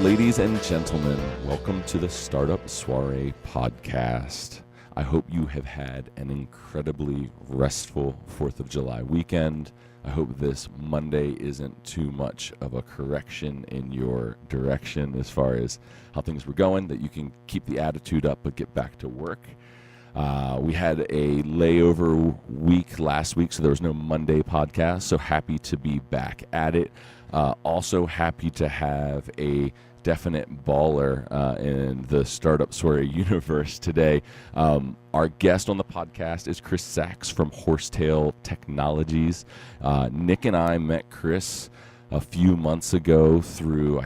Ladies and gentlemen, welcome to the Startup Soirée podcast. I hope you have had an incredibly restful 4th of July weekend. I hope this Monday isn't too much of a correction in your direction as far as how things were going, that you can keep the attitude up but get back to work. We had a layover week last week, so there was no Monday podcast, so happy to be back at it. Also happy to have a definite baller in the Startup Soirée universe today. Our guest on the podcast is Chris Sachs from Horsetail Technologies. Nick and I met Chris a few months ago through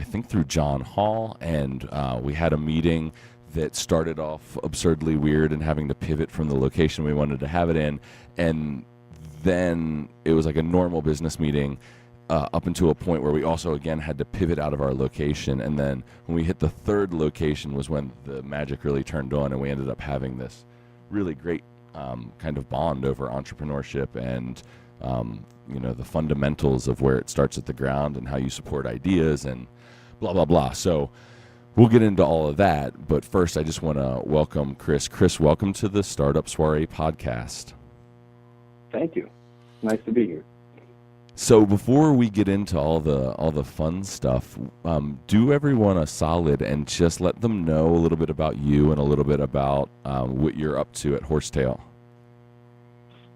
John Hall, and we had a meeting that started off absurdly weird and having to pivot from the location we wanted to have it in, and then it was like a normal business meeting up until a point where we also again had to pivot out of our location, and then when we hit the third location was when the magic really turned on, and we ended up having this really great kind of bond over entrepreneurship and the fundamentals of where it starts at the ground and how you support ideas and blah blah blah. So we'll get into all of that, but first I just want to welcome Chris. Chris, welcome to the Startup Soirée podcast. Thank you. Nice to be here. So before we get into all the fun stuff, do everyone a solid and just let them know a little bit about you and a little bit about what you're up to at Horsetail.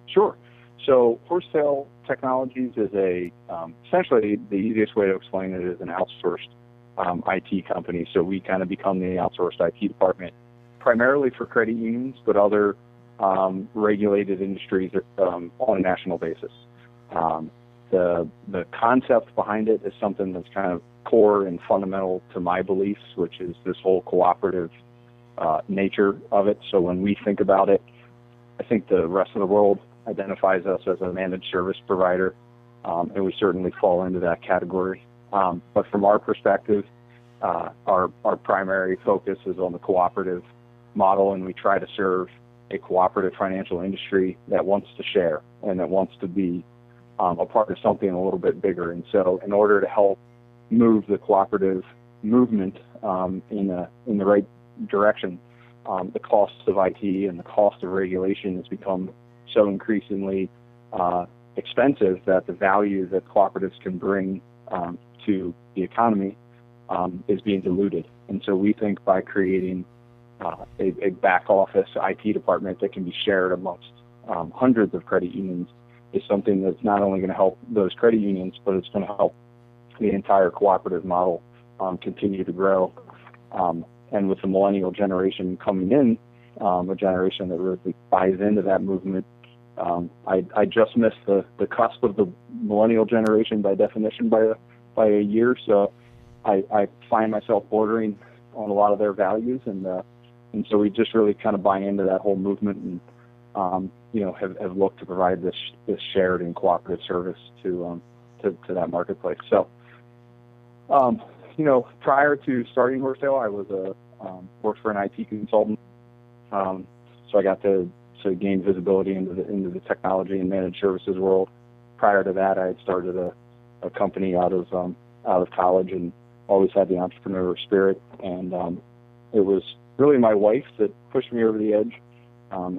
Sure. So Horsetail Technologies is essentially the easiest way to explain it is an outsourced IT company. So we kind of become the outsourced IT department, primarily for credit unions, but other regulated industries on a national basis. The concept behind it is something that's kind of core and fundamental to my beliefs, which is this whole cooperative nature of it. So when we think about it, I think the rest of the world identifies us as a managed service provider, and we certainly fall into that category. But from our perspective, our primary focus is on the cooperative model, and we try to serve a cooperative financial industry that wants to share and that wants to be a part of something a little bit bigger. And so in order to help move the cooperative movement in the right direction, the costs of IT and the cost of regulation has become so increasingly expensive that the value that cooperatives can bring to the economy is being diluted. And so we think by creating a back office IT department that can be shared amongst hundreds of credit unions is something that's not only going to help those credit unions, but it's going to help the entire cooperative model continue to grow. And with the millennial generation coming in, a generation that really buys into that movement, I just missed the cusp of the millennial generation by definition by a year. So I find myself bordering on a lot of their values, and so we just really kind of buy into that whole movement and have looked to provide this shared and cooperative service to that marketplace. So, prior to starting Horsetail, I was worked for an IT consultant. So I got to gain visibility into the technology and managed services world. Prior to that, I had started a company out of college and always had the entrepreneurial spirit. And it was really my wife that pushed me over the edge.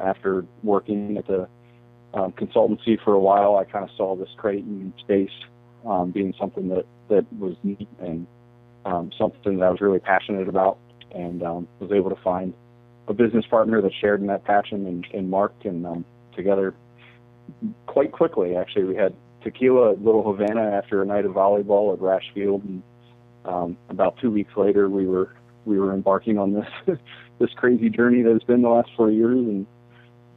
After working at the consultancy for a while, I kind of saw this credit union space being something that was neat and something that I was really passionate about, and was able to find a business partner that shared in that passion in Mark, and together quite quickly. Actually, we had tequila at Little Havana after a night of volleyball at Rash Field, and about 2 weeks later, we were embarking on this crazy journey that has been the last 4 years. And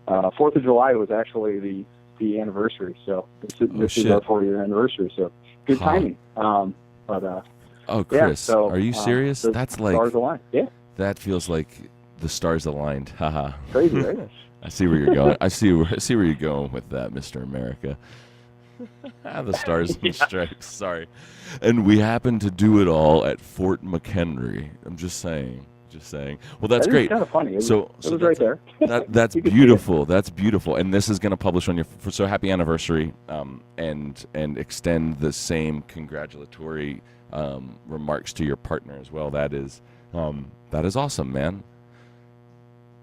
4th of July was actually the anniversary, so this is our 4-year anniversary. So good timing. Oh, Chris, yeah, so, are you serious? That's like stars aligned. Yeah, that feels like the stars aligned. Haha. Crazy, right? I see where you're going. I see where you're going with that, Mr. America. The Stars and Yeah. Stripes. Sorry, and we happened to do it all at Fort McHenry. I'm just saying. Just saying. Well, that's That is great. kind of funny. It So was right that's there. that's You could see it. beautiful. That's beautiful. And this is going to publish on your so happy anniversary. And extend the same congratulatory remarks to your partner as well. That is awesome, man.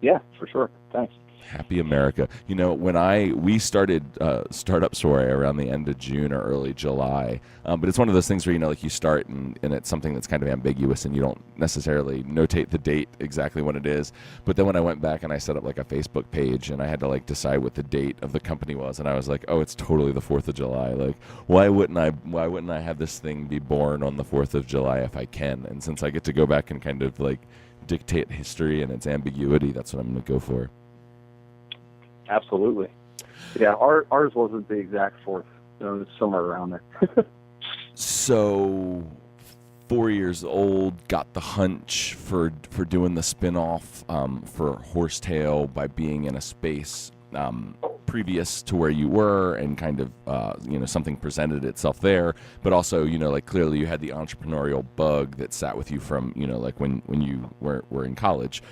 Yeah, for sure. Thanks. Happy America. You know, when we started Startup Soirée around the end of June or early July, but it's one of those things where, you know, like you start and it's something that's kind of ambiguous and you don't necessarily notate the date exactly when it is. But then when I went back and I set up like a Facebook page and I had to like decide what the date of the company was, and I was like, oh, it's totally the 4th of July. Like, why wouldn't I have this thing be born on the 4th of July if I can? And since I get to go back and kind of like dictate history and its ambiguity, that's what I'm going to go for. Absolutely. Yeah, ours wasn't the exact 4th. It was somewhere around there. So 4 years old, got the hunch for doing the spin-off for Horsetail by being in a space previous to where you were, and kind of you know, something presented itself there, but also, you know, like clearly you had the entrepreneurial bug that sat with you from, you know, like when you were in college.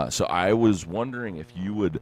So I was wondering if you would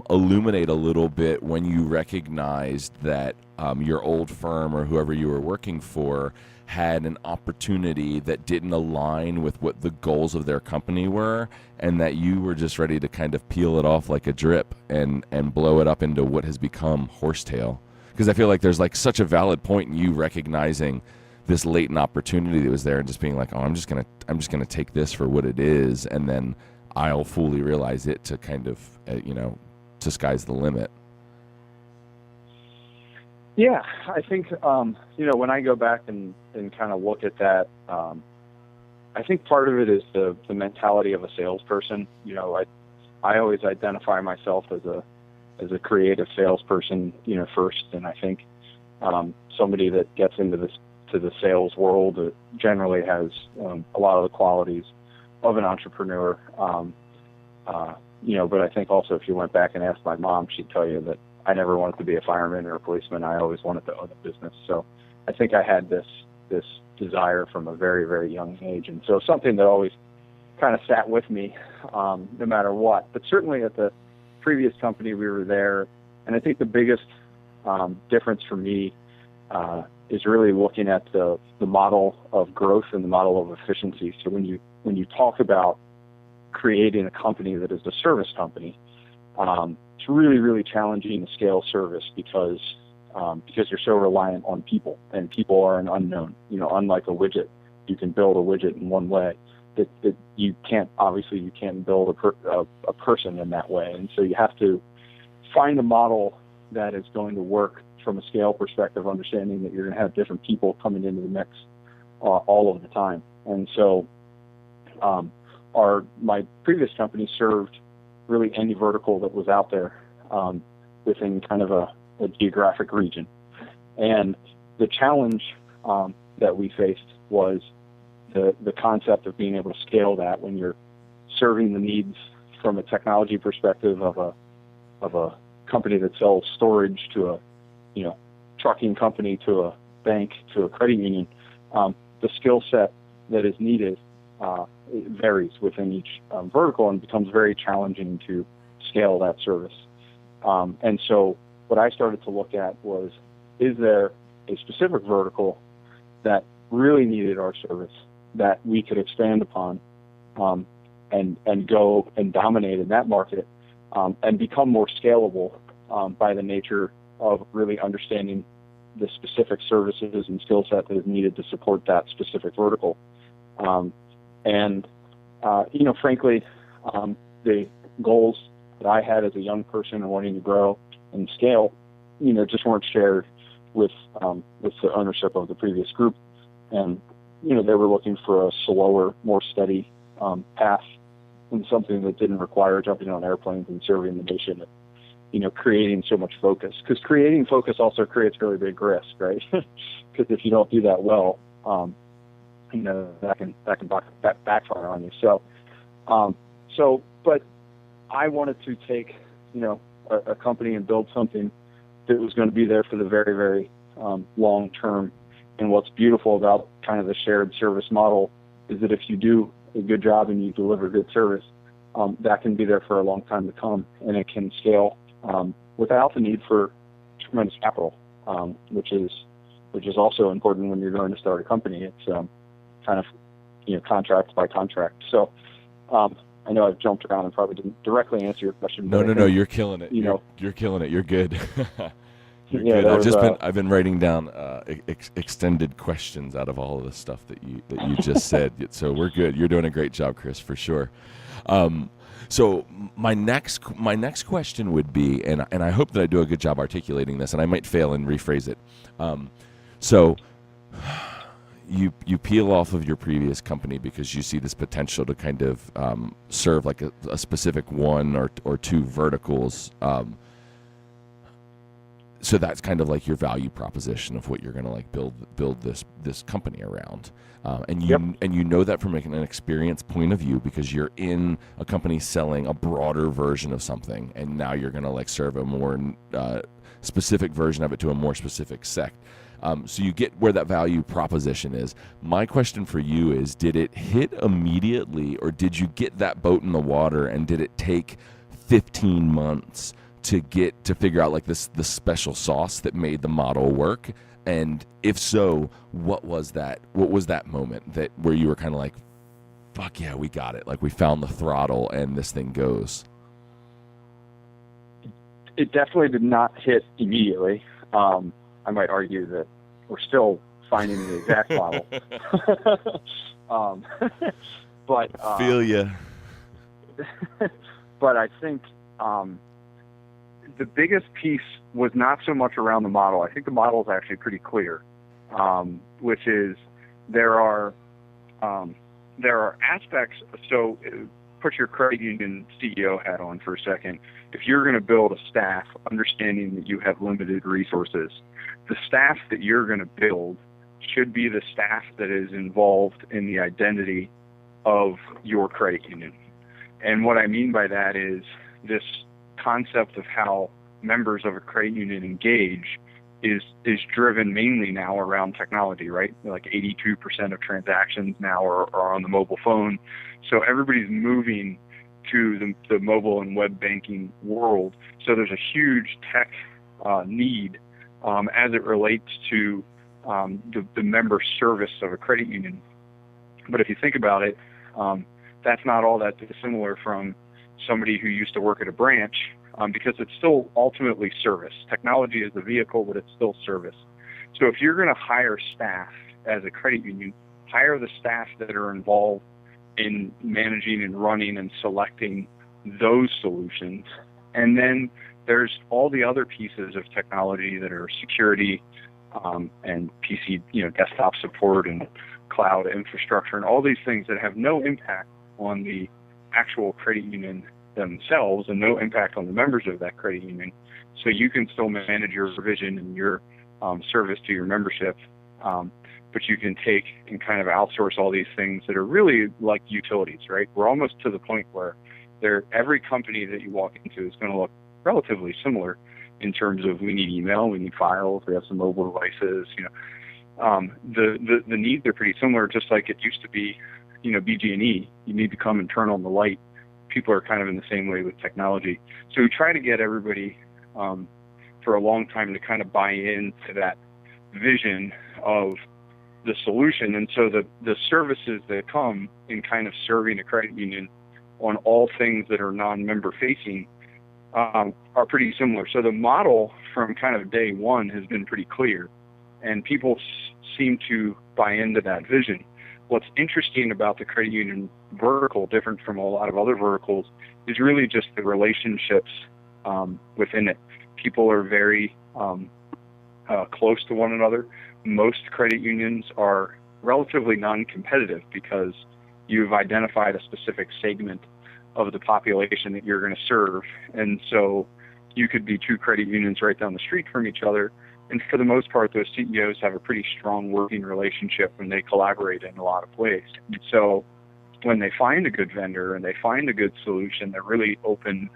illuminate a little bit when you recognized that your old firm or whoever you were working for had an opportunity that didn't align with what the goals of their company were, and that you were just ready to kind of peel it off like a drip and blow it up into what has become Horsetail. Because I feel like there's like such a valid point in you recognizing this latent opportunity that was there and just being like, oh, I'm just gonna take this for what it is, and then I'll fully realize it to kind of, you know, to sky's the limit. Yeah, I think, you know, when I go back and kind of look at that, I think part of it is the mentality of a salesperson. You know, I always identify myself as a creative salesperson, you know, first, and I think somebody that gets into the sales world generally has a lot of the qualities of an entrepreneur. You know, but I think also if you went back and asked my mom, she'd tell you that I never wanted to be a fireman or a policeman. I always wanted to own a business. So I think I had this desire from a very, very young age. And so something that always kind of sat with me, no matter what. But certainly at the previous company we were there, and I think the biggest difference for me is really looking at the model of growth and the model of efficiency. So when you talk about creating a company that is a service company, it's really, really challenging to scale service because you're so reliant on people, and people are an unknown. You know, unlike a widget, you can build a widget in one way. That you can't build a person in that way, and so you have to find a model that is going to work from a scale perspective, understanding that you're going to have different people coming into the mix all of the time. And so my previous company served really any vertical that was out there within kind of a geographic region. And the challenge that we faced was the concept of being able to scale that when you're serving the needs from a technology perspective of a company that sells storage to a, you know, trucking company to a bank to a credit union. The skill set that is needed it varies within each vertical and becomes very challenging to scale that service. And so what I started to look at was, is there a specific vertical that really needed our service that we could expand upon and go and dominate in that market and become more scalable by the nature of really understanding the specific services and skill set that is needed to support that specific vertical. You know, frankly, the goals that I had as a young person and wanting to grow and scale, you know, just weren't shared with the ownership of the previous group. And, you know, they were looking for a slower, more steady path and something that didn't require jumping on airplanes and serving the nation and, you know, creating so much focus. Because creating focus also creates really big risk, right? Because if you don't do that well, you know, that can backfire on you. But I wanted to take, you know, a company and build something that was going to be there for the very, very long term. And what's beautiful about kind of the shared service model is that if you do a good job and you deliver good service, that can be there for a long time to come, and it can scale without the need for tremendous capital, which is also important when you're going to start a company. It's kind of contract by contract. So I know I've jumped around and probably didn't directly answer your question. No, you're killing it. You're killing it. You're good. You're good. I've been writing down extended questions out of all of the stuff that you just said. So we're good. You're doing a great job, Chris, for sure. So my next question would be, and I hope that I do a good job articulating this, and I might fail and rephrase it. So you peel off of your previous company because you see this potential to kind of serve like a specific one or two verticals. So that's kind of like your value proposition of what you're going to like build this company around, and you know that from an experience point of view because you're in a company selling a broader version of something, and now you're going to like serve a more specific version of it to a more specific sect. So you get where that value proposition is. My question for you is: did it hit immediately, or did you get that boat in the water, and did it take 15 months? To figure out like the special sauce that made the model work? And if so, what was that moment where you were kind of like, fuck yeah, we got it, like we found the throttle and this thing goes? It definitely did not hit immediately. I might argue that we're still finding the exact model. But feel ya. But I think the biggest piece was not so much around the model. I think the model is actually pretty clear, which is there are aspects. So put your credit union CEO hat on for a second. If you're going to build a staff, understanding that you have limited resources, the staff that you're going to build should be the staff that is involved in the identity of your credit union. And what I mean by that is this concept of how members of a credit union engage is driven mainly now around technology, right? Like 82% of transactions now are on the mobile phone. So everybody's moving to the mobile and web banking world. So there's a huge tech need as it relates to the member service of a credit union. But if you think about it, that's not all that dissimilar from somebody who used to work at a branch, because it's still ultimately service. Technology is the vehicle, but it's still service. So if you're going to hire staff as a credit union, hire the staff that are involved in managing and running and selecting those solutions. And then there's all the other pieces of technology that are security and PC, desktop support and cloud infrastructure and all these things that have no impact on the actual credit union themselves and no impact on the members of that credit union. So you can still manage your vision and your service to your membership, but you can take and kind of outsource all these things that are really like utilities, right? We're almost to the point where every company that you walk into is going to look relatively similar in terms of we need email, we need files, we have some mobile devices, the needs are pretty similar, just like it used to be, BG&E. You need to come and turn on the light. People are kind of in the same way with technology. So we try to get everybody for a long time to kind of buy into that vision of the solution. And so the services that come in kind of serving a credit union on all things that are non-member facing are pretty similar. So the model from kind of day one has been pretty clear, and people seem to buy into that vision. What's interesting about the credit union vertical, different from a lot of other verticals, is really just the relationships within it. People are very close to one another. Most credit unions are relatively non-competitive because you've identified a specific segment of the population that you're going to serve. And so you could be two credit unions right down the street from each other. And for the most part, those CEOs have a pretty strong working relationship and they collaborate in a lot of ways. And so when they find a good vendor and they find a good solution, they're really open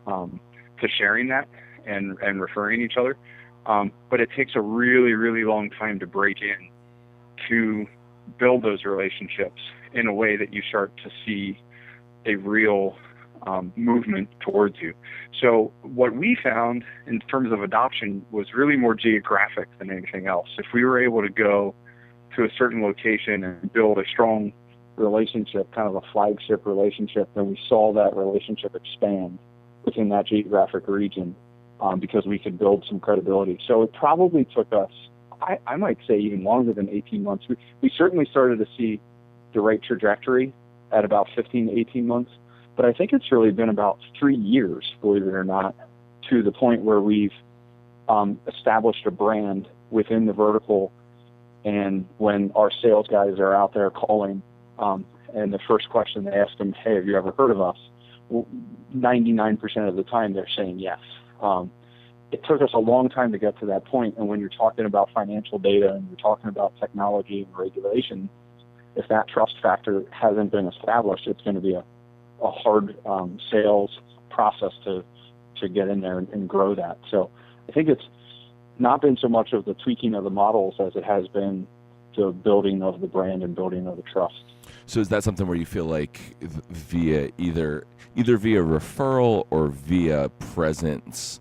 to sharing that and referring each other. But it takes a really, really long time to break in to build those relationships in a way that you start to see a real movement towards you. So what we found in terms of adoption was really more geographic than anything else. If we were able to go to a certain location and build a strong relationship, kind of a flagship relationship, then we saw that relationship expand within that geographic region because we could build some credibility. So it probably took us, I might say, even longer than 18 months. We certainly started to see the right trajectory at about 15 to 18 months. But I think it's really been about 3 years, believe it or not, to the point where we've established a brand within the vertical. And when our sales guys are out there calling, and the first question they ask them, hey, have you ever heard of us? Well, 99% of the time they're saying yes. It took us a long time to get to that point. And when you're talking about financial data and you're talking about technology and regulation, if that trust factor hasn't been established, it's going to be a hard sales process to get in there and grow that. So I think it's not been so much of the tweaking of the models as it has been the building of the brand and building of the trust. So is that something where you feel like via either via referral or via presence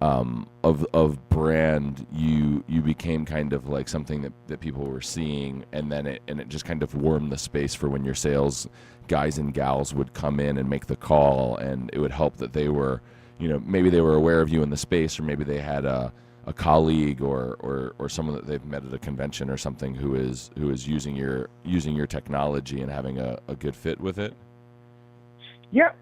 of brand, you became kind of like something that people were seeing, and then it just kind of warmed the space for when your sales guys and gals would come in and make the call, and it would help that they were, maybe they were aware of you in the space, or maybe they had a colleague or someone that they've met at a convention or something who is using your technology and having a good fit with it. Yeah,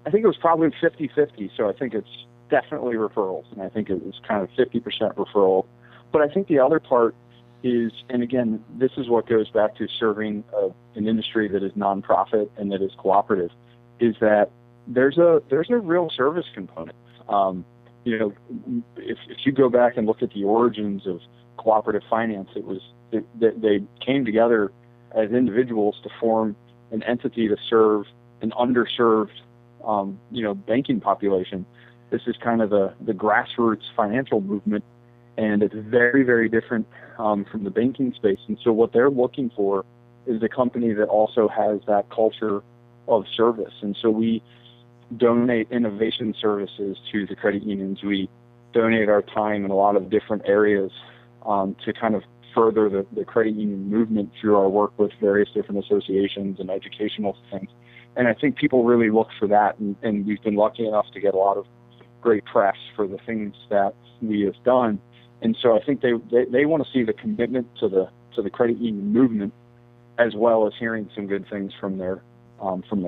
I think it was probably 50-50. So I think it's definitely referrals, and I think it was kind of 50% referral. But I think the other part is, and again, this is what goes back to serving an industry that is nonprofit and that is cooperative, is that there's a real service component. If you go back and look at the origins of cooperative finance, they came together as individuals to form an entity to serve an underserved, banking population. This is kind of the grassroots financial movement, and it's very, very different from the banking space. And so what they're looking for is a company that also has that culture of service. And so we donate innovation services to the credit unions. We donate our time in a lot of different areas to kind of further the credit union movement through our work with various different associations and educational things. And I think people really look for that, and we've been lucky enough to get a lot of great press for the things that we have done. And so I think they want to see the commitment to the credit union movement, as well as hearing some good things from their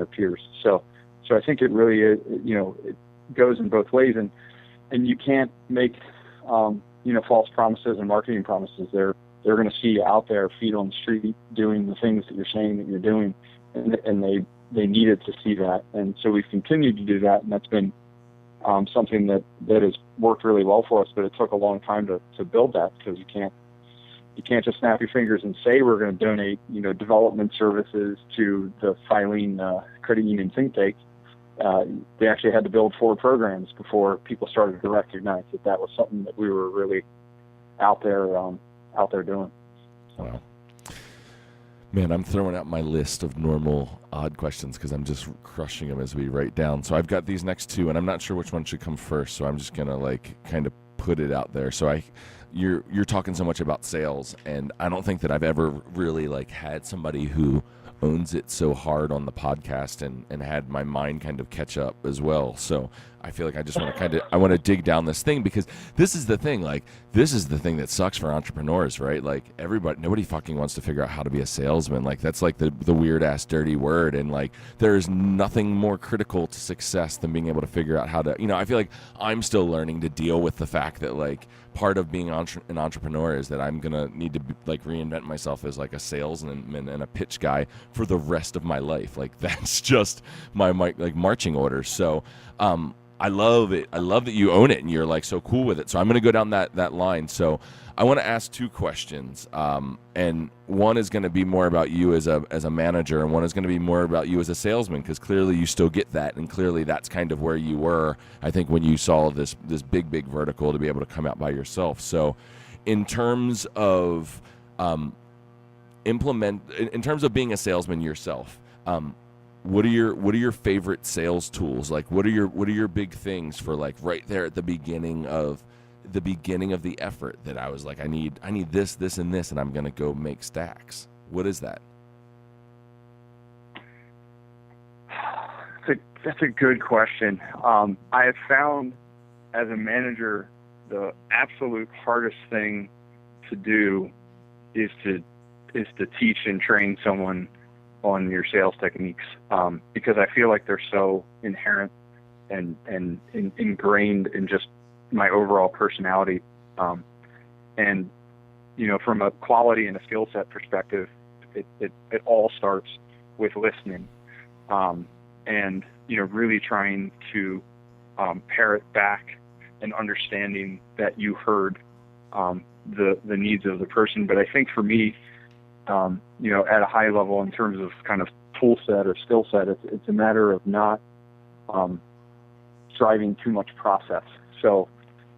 peers. So I think it really is, it goes in both ways, and you can't make false promises and marketing promises. They're going to see you out there, feet on the street, doing the things that you're saying that you're doing, and they needed to see that. And so we've continued to do that, and that's been something that has worked really well for us. But it took a long time to build that, because you can't just snap your fingers and say we're going to donate development services to the Filene credit union think tank. They actually had to build 4 programs before people started to recognize that was something that we were really out there doing. Wow. Man, I'm throwing out my list of normal odd questions because I'm just crushing them as we write down. So I've got these next 2, and I'm not sure which one should come first. So I'm just gonna kind of put it out there. So you're talking so much about sales, and I don't think that I've ever really had somebody who owns it so hard on the podcast and had my mind kind of catch up as well. So I feel like I just want to I want to dig down this thing, because this is the thing, this is the thing that sucks for entrepreneurs, right? Nobody fucking wants to figure out how to be a salesman. That's the weird ass dirty word. And there's nothing more critical to success than being able to figure out how to, I feel like I'm still learning to deal with the fact that part of being an entrepreneur is that I'm going to need to reinvent myself as a salesman and a pitch guy for the rest of my life. That's just my marching orders. So, I love it. I love that you own it and you're like so cool with it. So I'm going to go down that line. So I want to ask two questions, and one is going to be more about you as a manager, and one is going to be more about you as a salesman, because clearly you still get that, and clearly that's kind of where you were, I think, when you saw this big vertical to be able to come out by yourself. So in terms of in terms of being a salesman yourself, what are your favorite sales tools? Like, what are your big things for, like, right there at the beginning of the effort that I was like, I need this, and this, and I'm going to go make stacks? What is that? That's a good question. I have found as a manager, the absolute hardest thing to do is to teach and train someone on your sales techniques, because I feel like they're so inherent and ingrained in just my overall personality. And, from a quality and a skill set perspective, it all starts with listening, and, really trying to parrot back and understanding that you heard the needs of the person. But I think for me, at a high level in terms of kind of tool set or skill set, it's a matter of not driving too much process. So,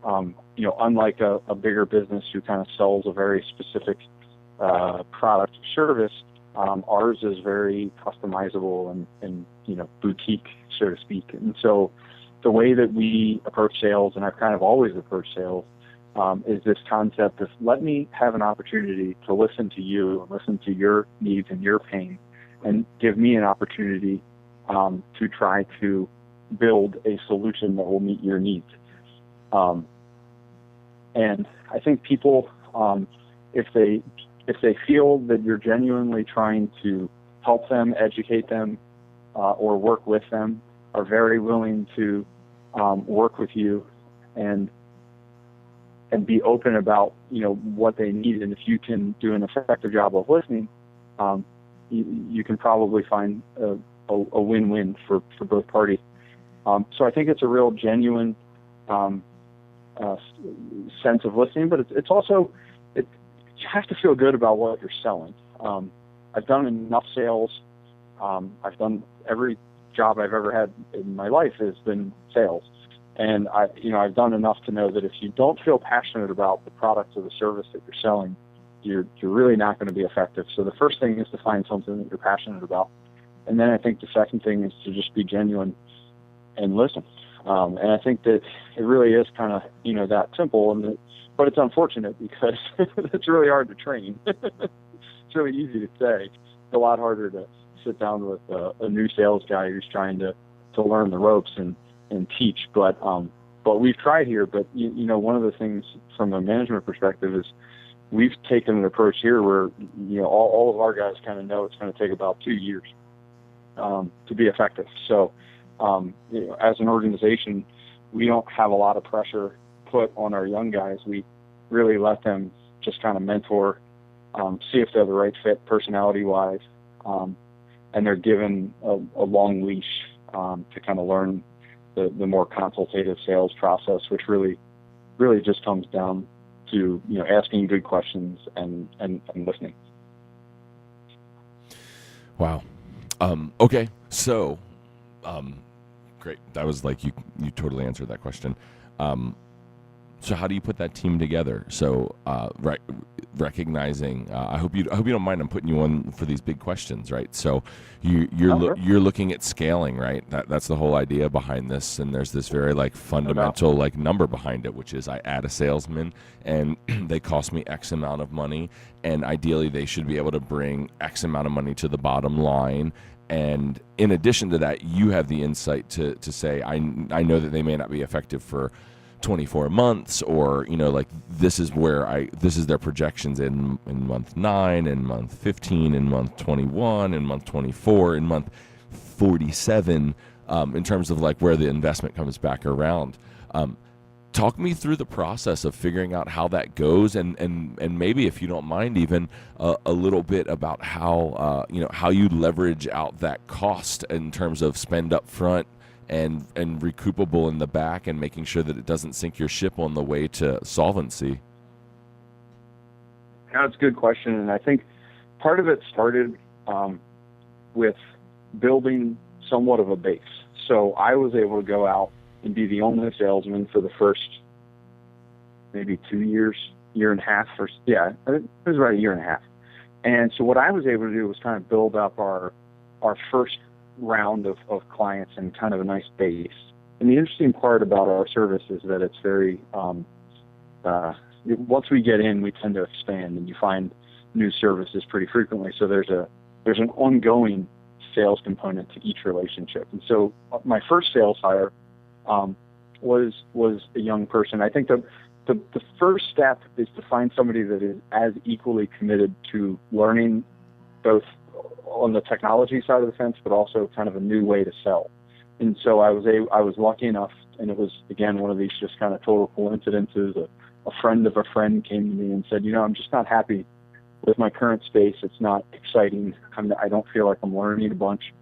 unlike a bigger business who kind of sells a very specific product or service, ours is very customizable and boutique, so to speak. And so the way that we approach sales, and I've kind of always approached sales, is this concept of, let me have an opportunity to listen to you and listen to your needs and your pain, and give me an opportunity to try to build a solution that will meet your needs. And I think people, if they feel that you're genuinely trying to help them, educate them, or work with them, are very willing to work with you and be open about what they need. And if you can do an effective job of listening, you can probably find a win-win for both parties. So I think it's a real genuine sense of listening, but it's also, you have to feel good about what you're selling. I've done enough sales. I've done every job I've ever had in my life has been sales. And I've done enough to know that if you don't feel passionate about the product or the service that you're selling, you're really not going to be effective. So the first thing is to find something that you're passionate about. And then I think the second thing is to just be genuine and listen. And I think that it really is kind of, that simple. But it's unfortunate because it's really hard to train. It's really easy to say. It's a lot harder to sit down with a new sales guy who's trying to learn the ropes and teach. But we've tried here. But, one of the things from a management perspective is we've taken an approach here where, all of our guys kind of know it's going to take about 2 years to be effective. So, as an organization, we don't have a lot of pressure put on our young guys. We really let them just kind of mentor, see if they're the right fit personality-wise, and they're given a long leash to kind of learn the more consultative sales process, which really just comes down to asking good questions and listening. Wow. Okay. So, great. That was like you totally answered that question. So how do you put that team together? So recognizing, I hope you don't mind I'm putting you on for these big questions, right? So you're looking at scaling, right? That's the whole idea behind this, and there's this very fundamental number behind it, which is I add a salesman and they cost me X amount of money, and ideally they should be able to bring X amount of money to the bottom line. And in addition to that, you have the insight to say, I know that they may not be effective for 24 months, or this is their projections in month 9, in month 15, in month 21, in month 24, in month 47, in terms of where the investment comes back around. Talk me through the process of figuring out how that goes, and maybe, if you don't mind, even a little bit about how how you leverage out that cost in terms of spend up front and recoupable in the back, and making sure that it doesn't sink your ship on the way to solvency? That's a good question, and I think part of it started with building somewhat of a base. So I was able to go out and be the only salesman for the first maybe 2 years, year and a half, it was about a year and a half. And so what I was able to do was kind of build up our first round of clients and kind of a nice base. And the interesting part about our service is that it's very, once we get in, we tend to expand, and you find new services pretty frequently. So there's an ongoing sales component to each relationship. And so my first sales hire was a young person. I think the first step is to find somebody that is as equally committed to learning, both on the technology side of the fence, but also kind of a new way to sell. And so I was lucky enough, and it was, again, one of these just kind of total coincidences. A friend of a friend came to me and said, I'm just not happy with my current space. It's not exciting. I don't feel like I'm learning a bunch.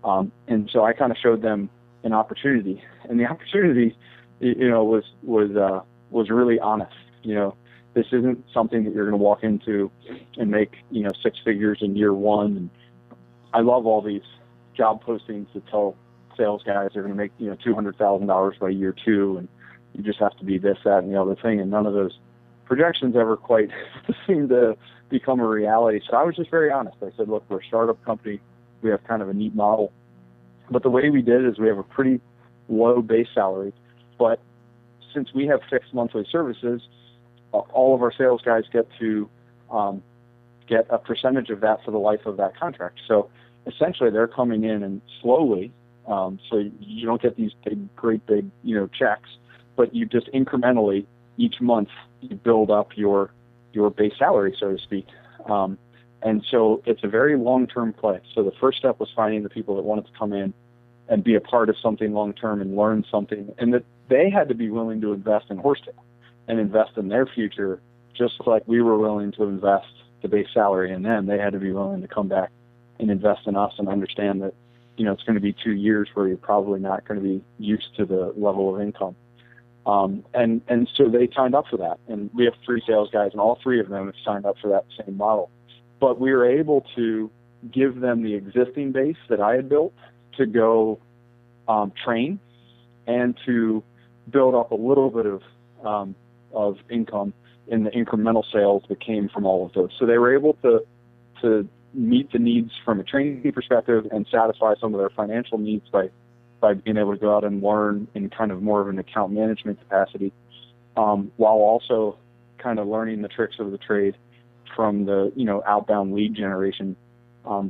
And so I kind of showed them an opportunity, and the opportunity, was really honest. This isn't something that you're going to walk into and make, 6 figures in year one. And I love all these job postings that tell sales guys they're going to make, $200,000 by year 2, and you just have to be this, that, and the other thing. And none of those projections ever quite seem to become a reality. So I was just very honest. I said, look, we're a startup company. We have kind of a neat model. But the way we did it is we have a pretty low base salary. But since we have fixed monthly services, all of our sales guys get to get a percentage of that for the life of that contract. So essentially they're coming in and slowly, so you don't get these great big checks, but you just incrementally each month you build up your base salary, so to speak. And so it's a very long-term play. So the first step was finding the people that wanted to come in and be a part of something long-term and learn something, and that they had to be willing to invest in Horsetail and invest in their future, just like we were willing to invest the base salary in them. They had to be willing to come back and invest in us and understand that, it's going to be 2 years where you're probably not going to be used to the level of income. And so they signed up for that. And we have 3 sales guys, and all 3 of them have signed up for that same model. But we were able to give them the existing base that I had built to go train and to build up a little bit of income in the incremental sales that came from all of those. So they were able to meet the needs from a training perspective and satisfy some of their financial needs by being able to go out and learn in kind of more of an account management capacity, while also kind of learning the tricks of the trade from the outbound lead generation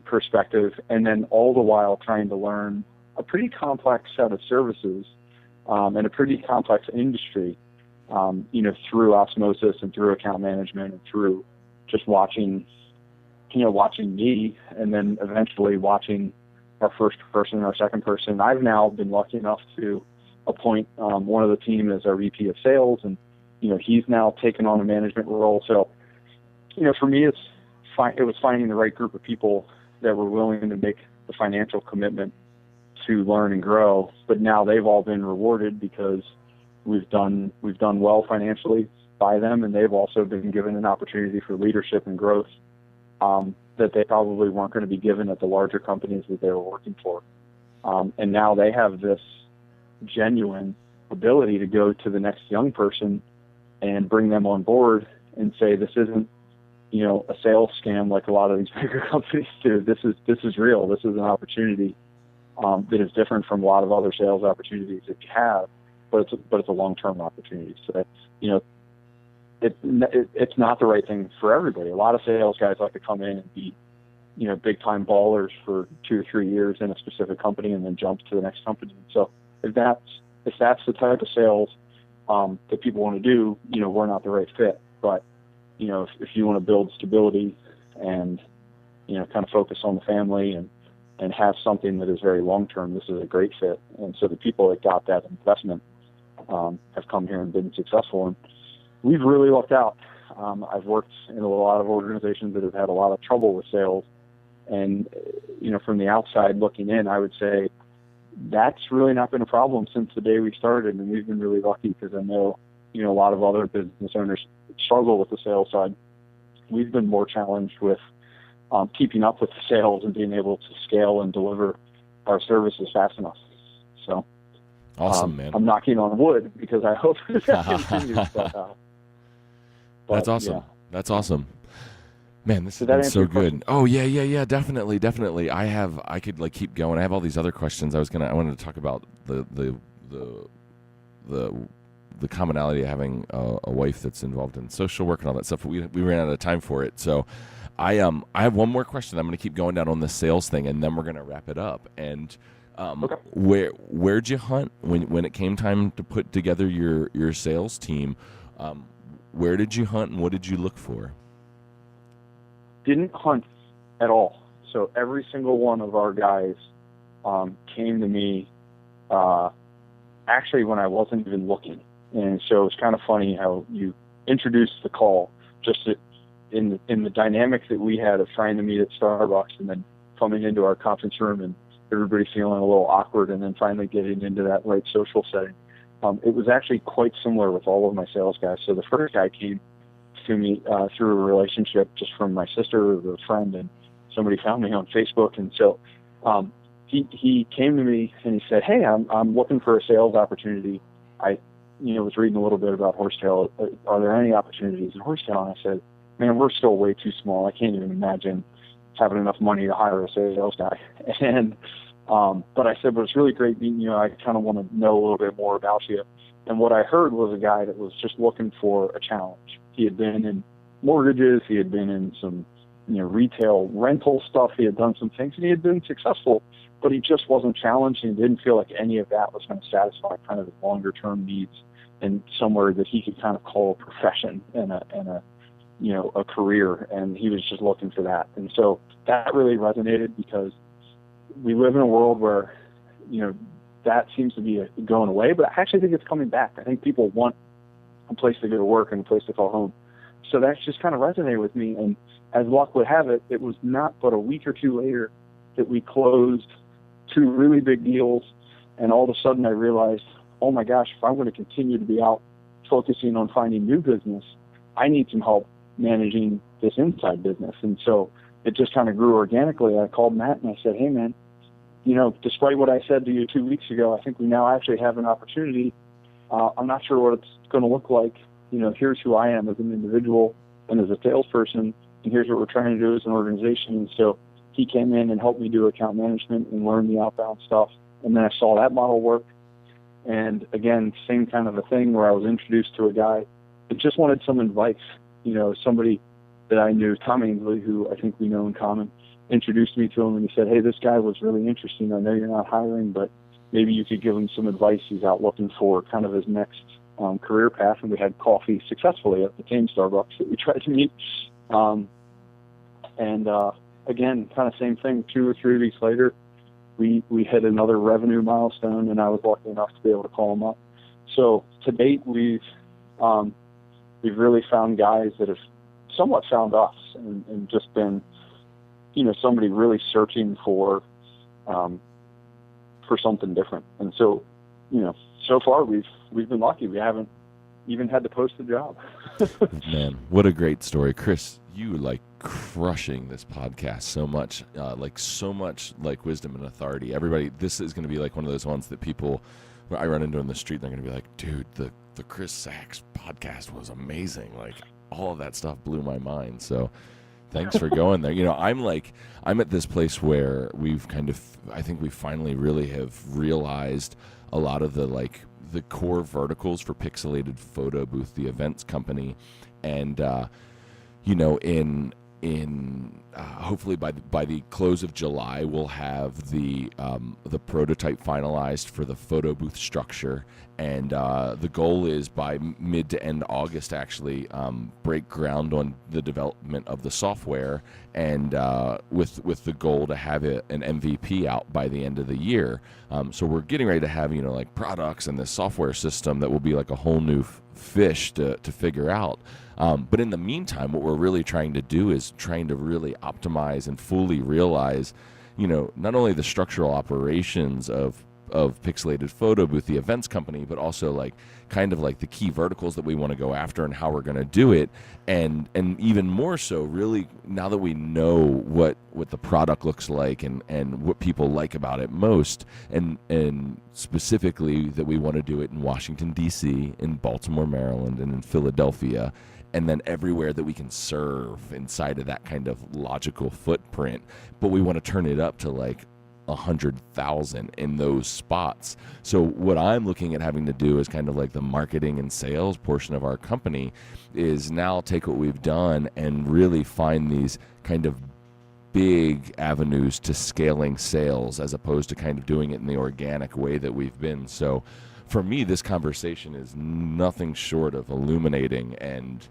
perspective, and then all the while trying to learn a pretty complex set of services and a pretty complex industry, through osmosis and through account management and through just watching me, and then eventually watching our first person and our second person. I've now been lucky enough to appoint one of the team as our VP of sales, and he's now taken on a management role. So for me, it was finding the right group of people that were willing to make the financial commitment to learn and grow. But now they've all been rewarded because we've done well financially by them, and they've also been given an opportunity for leadership and growth that they probably weren't going to be given at the larger companies that they were working for. And now they have this genuine ability to go to the next young person and bring them on board and say, this isn't a sales scam like a lot of these bigger companies do. This is real. This is an opportunity that is different from a lot of other sales opportunities that you have, but it's a long-term opportunity. So that, it's not the right thing for everybody. A lot of sales guys like to come in and be, big-time ballers for 2 or 3 years in a specific company and then jump to the next company. So if that's the type of sales that people want to do, we're not the right fit. But if you want to build stability and kind of focus on the family and have something that is very long-term, this is a great fit. And so the people that got that investment have come here and been successful, and we've really lucked out. I've worked in a lot of organizations that have had a lot of trouble with sales, and from the outside looking in, I would say that's really not been a problem since the day we started, and we've been really lucky because I know, a lot of other business owners struggle with the sales side. We've been more challenged with keeping up with the sales and being able to scale and deliver our services fast enough. So awesome, man. I'm knocking on wood because I hope that continues. That's awesome. Yeah. That's awesome. Man, this has that been answer so your good. Oh yeah, definitely. I could keep going. I have all these other questions. I wanted to talk about the commonality of having a wife that's involved in social work and all that stuff. But we ran out of time for it. So I have one more question. I'm going to keep going down on the sales thing, and then we're going to wrap it up. And Okay. where'd you hunt when it came time to put together your sales team? Where did you hunt, and what did you look for? Didn't hunt at all. So every single one of our guys came to me actually when I wasn't even looking. And so it's kind of funny how you introduced the call just in the dynamic that we had of trying to meet at Starbucks and then coming into our conference room and everybody feeling a little awkward and then finally getting into that right social setting. It was actually quite similar with all of my sales guys. So the first guy came to me through a relationship just from my sister or a friend, and somebody found me on Facebook. And so he came to me and he said, "Hey, I'm looking for a sales opportunity. I was reading a little bit about Horsetail. Are there any opportunities in Horsetail?" And I said, "Man, we're still way too small. I can't even imagine having enough money to hire a sales guy." And but I said, "But it's really great meeting you. I kind of want to know a little bit more about you." And what I heard was a guy that was just looking for a challenge. He had been in mortgages. He had been in some, retail rental stuff. He had done some things, and he had been successful, but he just wasn't challenged, and he didn't feel like any of that was going to satisfy kind of his longer-term needs and somewhere that he could kind of call a profession and a career. And he was just looking for that. And so that really resonated because we live in a world where, that seems to be going away, but I actually think it's coming back. I think people want a place to go to work and a place to call home. So that's just kind of resonated with me. And as luck would have it, it was not but a week or two later that we closed 2 really big deals. And all of a sudden I realized, oh my gosh, if I'm going to continue to be out focusing on finding new business, I need some help managing this inside business. And so it just kind of grew organically. I called Matt and I said, "Hey man, despite what I said to you 2 weeks ago, I think we now actually have an opportunity. I'm not sure what it's going to look like. Here's who I am as an individual and as a salesperson, and here's what we're trying to do as an organization." And so he came in and helped me do account management and learn the outbound stuff. And then I saw that model work. And again, same kind of a thing where I was introduced to a guy that just wanted some advice. Somebody that I knew, Tom Ainsley, who I think we know in common, introduced me to him, and he said, "Hey, this guy was really interesting. I know you're not hiring, but maybe you could give him some advice. He's out looking for kind of his next career path." And we had coffee successfully at the same Starbucks that we tried to meet. Again, kind of same thing, 2 or 3 weeks later, we hit another revenue milestone, and I was lucky enough to be able to call him up. So to date, we've really found guys that have somewhat found us and just been, somebody really searching for something different. And so, so far we've been lucky. We haven't even had to post the job. Man, what a great story. Chris, you crushing this podcast so much, so much wisdom and authority. Everybody, this is going to be one of those ones that people, when I run into in the street, they're going to be like, "Dude, the Chris Sachs podcast was amazing." All of that stuff blew my mind. So thanks for going there. I'm at this place where I think we finally really have realized a lot of the core verticals for Pixelated Photo Booth, the events company. And, hopefully by the close of July, we'll have the prototype finalized for the photo booth structure, and the goal is by mid to end August actually break ground on the development of the software, and with the goal to have an MVP out by the end of the year. So we're getting ready to have products and this software system that will be a whole new fish to figure out. But in the meantime, what we're really trying to do is trying to really optimize and fully realize, not only the structural operations of of Pixelated Photo Booth, the events company, but also like kind of like the key verticals that we want to go after and how we're going to do it. And even more so, really, now that we know what the product looks like and what people like about it most, and specifically that we want to do it in Washington, D.C., in Baltimore, Maryland, and in Philadelphia, and then everywhere that we can serve inside of that kind of logical footprint. But we want to turn it up to like 100,000 in those spots. So what I'm looking at having to do is kind of like the marketing and sales portion of our company is now take what we've done and really find these kind of big avenues to scaling sales, as opposed to kind of doing it in the organic way that we've been. So for me, this conversation is nothing short of illuminating, and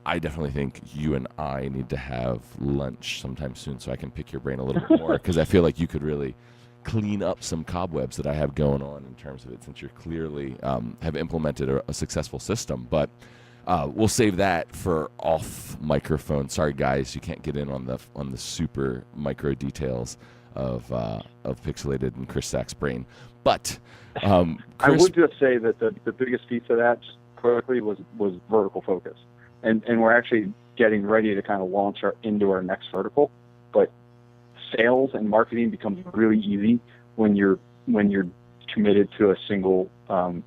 I definitely think you and I need to have lunch sometime soon so I can pick your brain a little bit more, because I feel like you could really clean up some cobwebs that I have going on in terms of it, since you're clearly have implemented a successful system. But we'll save that for off microphone. Sorry, guys, you can't get in on the super micro details of Pixelated and Chris Sack's brain. But Chris, I would just say that the biggest piece of that, just quickly, was vertical focus. And we're actually getting ready to kind of launch into our next vertical. But sales and marketing becomes really easy when you're committed to a single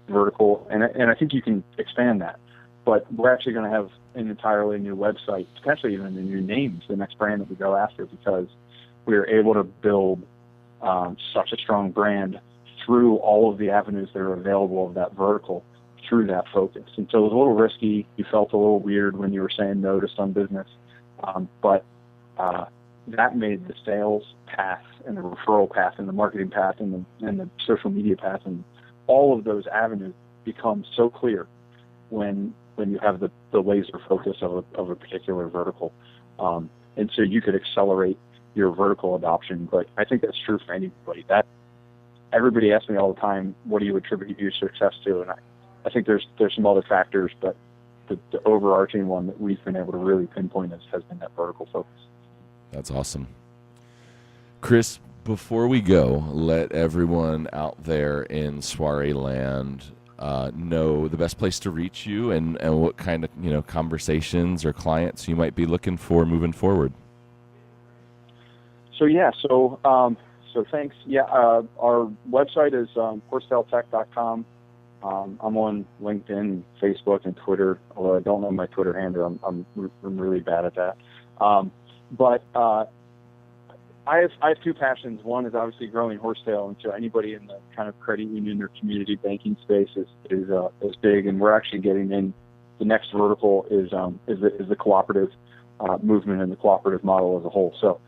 vertical. And I think you can expand that. But we're actually going to have an entirely new website, potentially even a new name to the next brand that we go after, because we are able to build such a strong brand through all of the avenues that are available of that vertical, through that focus. And so it was a little risky. You felt a little weird when you were saying no to some business. But that made the sales path and the referral path and the marketing path and the social media path and all of those avenues become so clear when you have the laser focus of a particular vertical. And so you could accelerate your vertical adoption. But I think that's true for anybody. That everybody asks me all the time, what do you attribute your success to? And I think there's some other factors, but the overarching one that we've been able to really pinpoint has been that vertical focus. That's awesome. Chris, before we go, let everyone out there in Soirée land know the best place to reach you and what kind of conversations or clients you might be looking for moving forward. So thanks. Yeah, our website is horsetailtech.com. I'm on LinkedIn, Facebook, and Twitter, although I don't know my Twitter handle. I'm really bad at that. But I have two passions. One is obviously growing Horsetail, and so anybody in the kind of credit union or community banking space is big, and we're actually getting in. The next vertical is the cooperative movement and the cooperative model as a whole. So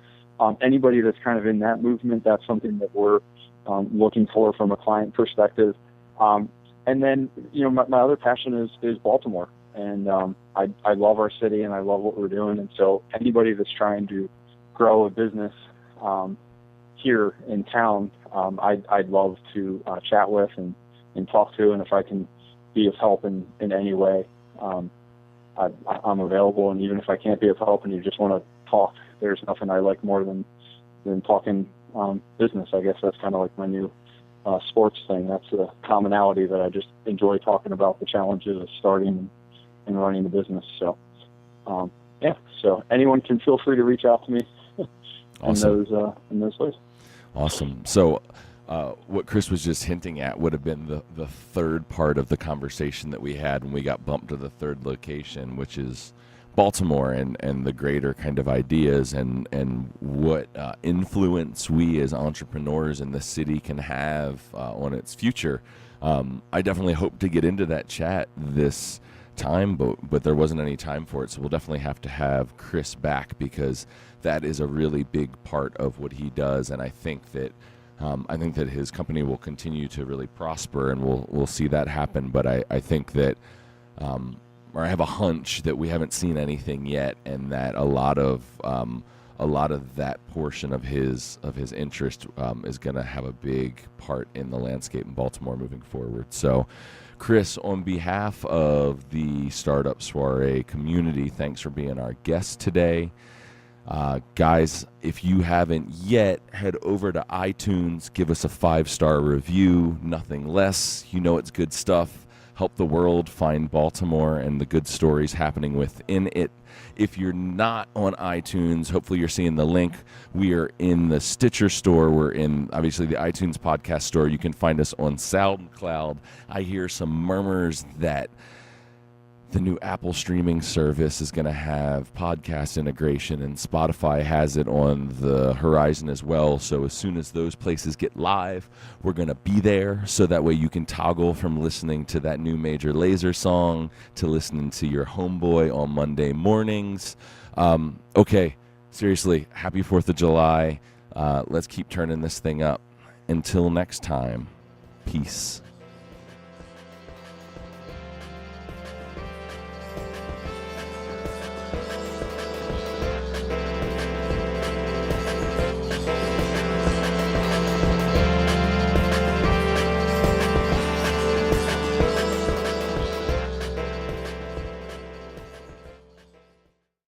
anybody that's kind of in that movement, that's something that we're looking for from a client perspective. And then, my other passion is Baltimore, and I love our city and I love what we're doing. And so anybody that's trying to grow a business here in town, I'd love to chat with and talk to, and if I can be of help in any way, I'm available. And even if I can't be of help and you just want to talk, there's nothing I like more than talking business. I guess that's kind of like my new sports thing. That's a commonality that I just enjoy talking about, the challenges of starting and running the business. So, so anyone can feel free to reach out to me. Awesome. in those ways. Awesome. So what Chris was just hinting at would have been the third part of the conversation that we had when we got bumped to the third location, which is Baltimore and the greater kind of ideas and what influence we as entrepreneurs in the city can have on its future. I definitely hope to get into that chat this time, but there wasn't any time for it, so we'll definitely have to have Chris back, because that is a really big part of what he does, and I think that his company will continue to really prosper, and we'll see that happen. But I think that or I have a hunch that we haven't seen anything yet, and that a lot of that portion of his interest is going to have a big part in the landscape in Baltimore moving forward. So, Chris, on behalf of the Startup Soirée community, thanks for being our guest today. Guys, if you haven't yet, head over to iTunes, give us a 5-star review, nothing less. You know it's good stuff. Help the world find Baltimore and the good stories happening within it. If you're not on iTunes, hopefully you're seeing the link. We are in the Stitcher store. We're in, obviously, the iTunes podcast store. You can find us on SoundCloud. I hear some murmurs that the new Apple streaming service is going to have podcast integration, and Spotify has it on the horizon as well. So as soon as those places get live, we're going to be there. So that way you can toggle from listening to that new Major Lazer song to listening to your homeboy on Monday mornings. Okay, seriously, happy 4th of July. Let's keep turning this thing up. Until next time, peace.